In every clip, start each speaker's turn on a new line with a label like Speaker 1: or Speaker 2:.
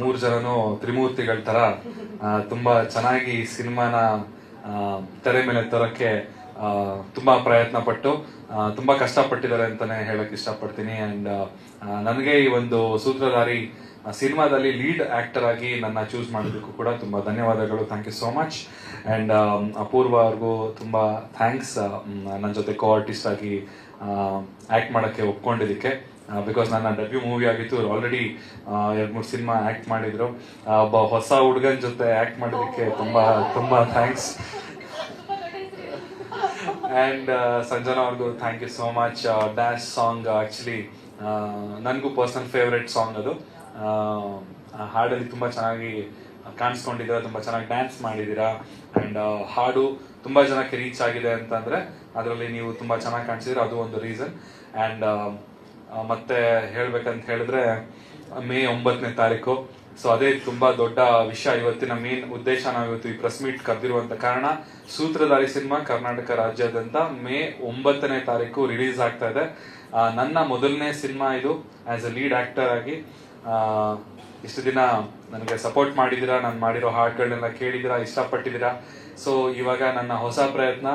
Speaker 1: ಮೂರು ಜನನು ತ್ರಿಮೂರ್ತಿಗಳ ತರ ತುಂಬಾ ಚೆನ್ನಾಗಿ ಸಿನಿಮಾನ ತೆರೆ ಮೇಲೆ ತರಕ್ಕೆ ತುಂಬಾ ಪ್ರಯತ್ನ ಪಟ್ಟು ತುಂಬಾ ಕಷ್ಟಪಟ್ಟಿದ್ದಾರೆ ಅಂತಾನೆ ಹೇಳಕ್ ಇಷ್ಟಪಡ್ತೀನಿ. ಅಂಡ್ ನನಗೆ ಈ ಒಂದು ಸೂತ್ರಧಾರಿ ಸಿನಿಮಾದಲ್ಲಿ ಲೀಡ್ ಆಕ್ಟರ್ ಆಗಿ ನನ್ನ ಚೂಸ್ ಮಾಡೋದಕ್ಕೂ ಕೂಡ ತುಂಬಾ ಧನ್ಯವಾದಗಳು. Thank you so much. And Apoorva ಅವ್ರಿಗೂ ತುಂಬಾ ಥ್ಯಾಂಕ್ಸ್ ನನ್ನ ಜೊತೆ ಕೋ ಆರ್ಟಿಸ್ಟ್ ಆಗಿ ಆಕ್ಟ್ ಮಾಡಕ್ಕೆ ಒಪ್ಕೊಂಡಿದ್ದಕ್ಕೆ. ಬಿಕಾಸ್ ನನ್ನ ಡೆಬ್ಯೂ ಮೂವಿ ಆಗಿತ್ತು. ಆಲ್ರೆಡಿ 2-3 ಸಿನಿಮಾ ಆಕ್ಟ್ ಮಾಡಿದ್ರು. ಒಬ್ಬ ಹೊಸ ಹುಡುಗನ ಜೊತೆ ಆಕ್ಟ್ ಮಾಡೋದಕ್ಕೆ ತುಂಬಾ ತುಂಬಾ ಥ್ಯಾಂಕ್ಸ್. ಅಂಡ್ ಸಂಜನಾ ಅವ್ರಿಗೂ thank you so much. Dance song actually ನನಗೂ ಪರ್ಸನಲ್ ಫೇವ್ರೆಟ್ ಸಾಂಗ್ ಅದು. ಹಾಡಲ್ಲಿ ತುಂಬಾ ಚೆನ್ನಾಗಿ ಕಾಣಿಸ್ಕೊಂಡಿದ್ದೀರಾ, ತುಂಬಾ ಚೆನ್ನಾಗಿ ಡ್ಯಾನ್ಸ್ ಮಾಡಿದ್ದೀರಾ. ಅಂಡ್ ಹಾಡು ತುಂಬಾ ಜನಕ್ಕೆ ರೀಚ್ ಆಗಿದೆ ಅಂತಂದ್ರೆ ಅದರಲ್ಲಿ ನೀವು ತುಂಬಾ ಚೆನ್ನಾಗಿ ಕಾಣಿಸಿದ್ರೆ ಅದು ಒಂದು ರೀಸನ್. ಅಂಡ್ ಮತ್ತೆ ಹೇಳ್ಬೇಕಂತ ಹೇಳಿದ್ರೆ ಮೇ 9ನೇ ತಾರೀಕು. ಸೊ ಅದೇ ತುಂಬಾ ದೊಡ್ಡ ವಿಷಯ. ಇವತ್ತಿನ ಮೇನ್ ಉದ್ದೇಶ ನಾವು ಇವತ್ತು ಈ ಪ್ರೆಸ್ ಮೀಟ್ ಕರೆದಿರುವಂತ ಕಾರಣ, ಸೂತ್ರಧಾರಿ ಸಿನಿಮಾ ಕರ್ನಾಟಕ ರಾಜ್ಯಾದ್ಯಂತ ಮೇ 9ನೇ ತಾರೀಕು ರಿಲೀಸ್ ಆಗ್ತಾ ಇದೆ. ನನ್ನ ಮೊದಲನೇ ಸಿನಿಮಾ ಇದು ಆಸ್ ಅ ಲೀಡ್ ಆಕ್ಟರ್ ಆಗಿ. ಇಷ್ಟು ದಿನ ನನಗೆ ಸಪೋರ್ಟ್ ಮಾಡಿದ್ದೀರಾ, ನಾನು ಮಾಡಿರೋ ಹಾಡುಗಳನ್ನೆಲ್ಲ ಕೇಳಿದ್ದೀರಾ, ಇಷ್ಟಪಟ್ಟಿದ್ದೀರಾ. ಸೊ ಇವಾಗ ನನ್ನ ಹೊಸ ಪ್ರಯತ್ನ,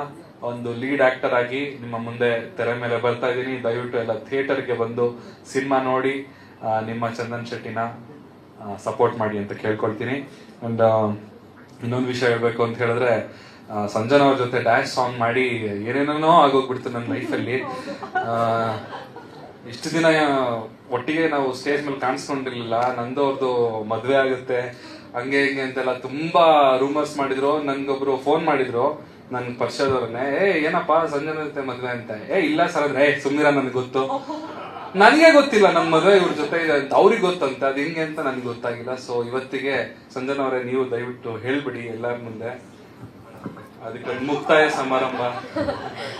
Speaker 1: ಒಂದು ಲೀಡ್ ಆಕ್ಟರ್ ಆಗಿ ನಿಮ್ಮ ಮುಂದೆ ತೆರೆ ಮೇಲೆ ಬರ್ತಾ ಇದ್ದೀನಿ. ದಯವಿಟ್ಟು ಎಲ್ಲ ಥಿಯೇಟರ್ಗೆ ಬಂದು ಸಿನಿಮಾ ನೋಡಿ ನಿಮ್ಮ ಚಂದನ್ ಶೆಟ್ಟಿನ ಸಪೋರ್ಟ್ ಮಾಡಿ ಅಂತ ಕೇಳ್ಕೊಳ್ತೀನಿ. ಅಂಡ್ ಇನ್ನೊಂದು ವಿಷಯ ಹೇಳ್ಬೇಕು ಅಂತ ಹೇಳಿದ್ರೆ, ಸಂಜನಾ ಅವ್ರ ಜೊತೆ ಡ್ಯಾನ್ಸ್ ಸಾಂಗ್ ಮಾಡಿ ಏನೇನೋ ಆಗೋಗ್ಬಿಡ್ತು ನನ್ನ ಲೈಫಲ್ಲಿ. ಇಷ್ಟು ದಿನ ಒಟ್ಟಿಗೆ ನಾವು ಸ್ಟೇಜ್ ಮೇಲೆ ಕಾಣಿಸ್ಕೊಂಡಿರ್ಲಿಲ್ಲ. ನಂದು ಅವ್ರದ್ದು ಮದ್ವೆ ಆಗುತ್ತೆ ಹಂಗೆ ಹಿಂಗೆ ಅಂತೆಲ್ಲ ತುಂಬಾ ರೂಮರ್ಸ್ ಮಾಡಿದ್ರು. ನನ್ಗೊಬ್ರು ಫೋನ್ ಮಾಡಿದ್ರು, ನನ್ ಪರಿಚಯದವ್ರನ್ನೇ, ಏನಪ್ಪಾ ಸಂಜನಾ ಜೊತೆ ಮದ್ವೆ ಅಂತ. ಇಲ್ಲ ಸರ್ ಅಂದ್ರೆ ಸುಮ್ನಿರ, ನನ್ಗೆ ಗೊತ್ತು, ನನ್ಗೆ ಗೊತ್ತಿಲ್ಲ ನಮ್ಮ ಮದ್ವೆ ಇವ್ರ ಜೊತೆ ಇದೆ ಅಂತ. ಅವ್ರಿಗೆ ಗೊತ್ತಂತೆ, ಅದ್ ಹಿಂಗೆ ಅಂತ ನನ್ಗೆ ಗೊತ್ತಾಗಿಲ್ಲ. ಸೊ ಇವತ್ತಿಗೆ ಸಂಜನಾ ಅವರೇ, ನೀವು ದಯವಿಟ್ಟು ಹೇಳ್ಬಿಡಿ ಎಲ್ಲರ ಮುಂದೆ, ಅದಕ್ಕೆ ಮುಕ್ತಾಯ ಸಮಾರಂಭ.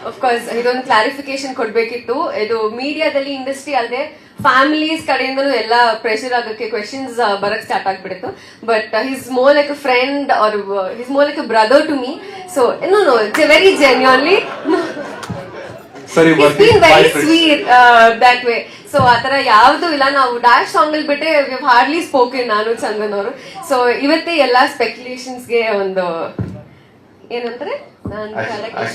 Speaker 2: ಅಫ್ಕೋರ್ಸ್ ಇದೊಂದು ಕ್ಲಾರಿಫಿಕೇಶನ್ ಕೊಡ್ಬೇಕಿತ್ತು. ಇದು ಮೀಡಿಯಾದಲ್ಲಿ ಇಂಡಸ್ಟ್ರಿ ಅಲ್ಲದೆ ಫ್ಯಾಮಿಲೀಸ್ ಕಡೆಯಿಂದಲೂ ಎಲ್ಲ ಪ್ರೆಷರ್ ಆಗಕ್ಕೆ ಕ್ವೆಶನ್ಸ್ ಬರಕ್ ಸ್ಟಾರ್ಟ್ ಆಗ್ಬಿಡ್ತು. But he's more like a friend or he's more like a brother to me. So no it's very genuinely very sweet that way. So ಆತರ ಯಾವ್ದು ಇಲ್ಲ. ನಾವು ಡ್ಯಾಶ್ ಸಾಂಗ್ ಅಲ್ಲಿ ಬಿಟ್ಟೆ ಹಾರ್ಡ್ಲಿ ಸ್ಪೋಕನ್ ನಾನು ಚಂದನ್ ಅವರು. ಸೊ ಇವತ್ತೇ ಎಲ್ಲಾ ಸ್ಪೆಕ್ಯುಲೇಷನ್ಸ್ಗೆ ಒಂದು ಏನಂತಾರೆ